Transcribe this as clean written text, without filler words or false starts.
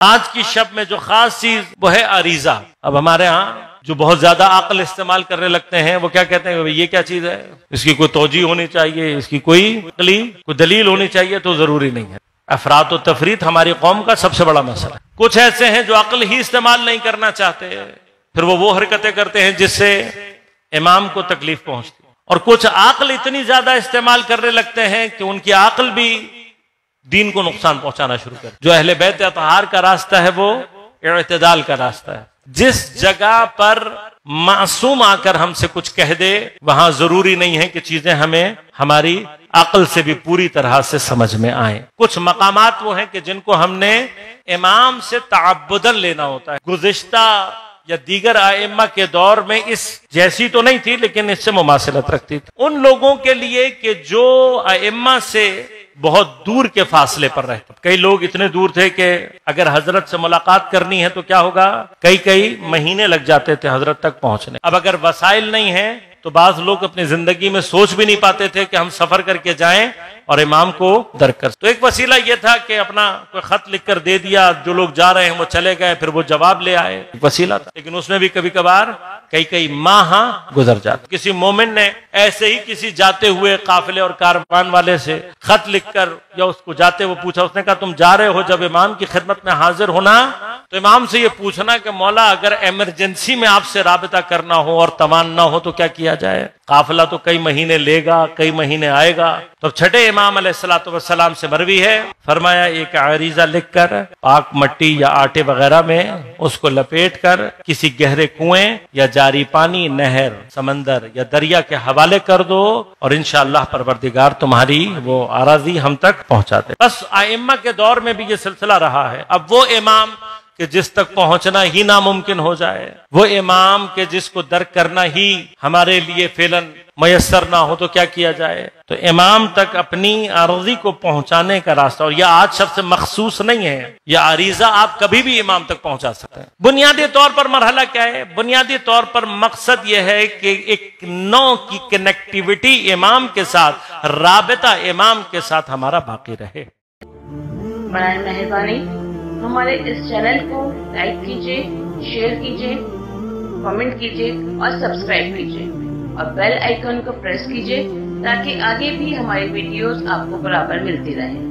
آج کی شب میں جو خاص چیز وہ ہے عریضہ۔ اب ہمارے ہاں جو بہت زیادہ عقل استعمال کرنے لگتے ہیں وہ کیا کہتے ہیں، یہ کیا چیز ہے، اس کی کوئی توجیہ ہونی چاہیے، اس کی کوئی دلیل ہونی چاہیے، تو ضروری نہیں ہے۔ افراط و تفریط ہماری قوم کا سب سے بڑا مسئلہ ہے۔ کچھ ایسے ہیں جو عقل ہی استعمال نہیں کرنا چاہتے، پھر وہ حرکتیں کرتے ہیں جس سے امام کو تکلیف پہنچتی، اور کچھ عقل اتنی زیادہ استعمال کرنے لگتے ہیں کہ ان کی عقل بھی دین کو نقصان پہنچانا شروع کر۔ جو اہل بیت اطہار کا راستہ ہے وہ اعتدال کا راستہ ہے۔ جس جگہ پر معصوم آ کر ہم سے کچھ کہہ دے وہاں ضروری نہیں ہے کہ چیزیں ہمیں ہماری عقل سے بھی پوری طرح سے سمجھ میں آئیں۔ کچھ مقامات وہ ہیں کہ جن کو ہم نے امام سے تعبداً لینا ہوتا ہے۔ گزشتہ یا دیگر ائمہ کے دور میں اس جیسی تو نہیں تھی لیکن اس سے مماثلت رکھتی تھی۔ ان لوگوں کے لیے کہ جو ائمہ سے بہت دور کے فاصلے پر رہتے، کئی لوگ اتنے دور تھے کہ اگر حضرت سے ملاقات کرنی ہے تو کیا ہوگا، کئی مہینے لگ جاتے تھے حضرت تک پہنچنے۔ اب اگر وسائل نہیں ہیں تو بعض لوگ اپنی زندگی میں سوچ بھی نہیں پاتے تھے کہ ہم سفر کر کے جائیں اور امام کو درک کر۔ تو ایک وسیلہ یہ تھا کہ اپنا کوئی خط لکھ کر دے دیا، جو لوگ جا رہے ہیں وہ چلے گئے، پھر وہ جواب لے آئے، ایک وسیلہ تھا۔ لیکن اس میں بھی کبھی کبھار کئی ماہ گزر جاتے۔ کسی مومن نے ایسے ہی کسی جاتے ہوئے قافلے اور کاروان والے سے خط لکھ کر یا اس کو جاتے وہ پوچھا، اس نے کہا تم جا رہے ہو جب امام کی خدمت میں حاضر ہونا تو امام سے یہ پوچھنا کہ مولا اگر ایمرجنسی میں آپ سے رابطہ کرنا ہو اور توان نہ ہو تو کیا کیا جائے؟ قافلہ تو کئی مہینے لے گا، کئی مہینے آئے گا۔ تو چھٹے امام علیہ السلام سے مروی ہے، فرمایا ایک عریضہ لکھ کر پاک مٹی یا آٹے وغیرہ میں اس کو لپیٹ کر کسی گہرے کنویں یا جاری پانی، نہر، سمندر یا دریا کے حوالے کر دو اور انشاءاللہ پروردگار تمہاری وہ آراضی ہم تک پہنچا دے۔ بس ائمہ کے دور میں بھی یہ سلسلہ رہا ہے۔ اب وہ امام کہ جس تک پہنچنا ہی ناممکن ہو جائے، وہ امام کہ جس کو درک کرنا ہی ہمارے لیے فعلاً میسر نہ ہو تو کیا کیا جائے؟ تو امام تک اپنی عرضی کو پہنچانے کا راستہ، اور یہ آج سب سے مخصوص نہیں ہے، یہ عریضہ آپ کبھی بھی امام تک پہنچا سکتے ہیں۔ بنیادی طور پر مرحلہ کیا ہے؟ بنیادی طور پر مقصد یہ ہے کہ ایک نوع کی کنیکٹیوٹی امام کے ساتھ، رابطہ امام کے ساتھ ہمارا باقی رہے۔ برائے مہربانی ہمارے اس چینل کو لائک کیجیے، شیئر کیجیے، کمنٹ کیجیے اور سبسکرائب کیجیے اور بیل آئیکن کو پریس کیجیے تاکہ آگے بھی ہماری ویڈیوز آپ کو برابر ملتی رہیں۔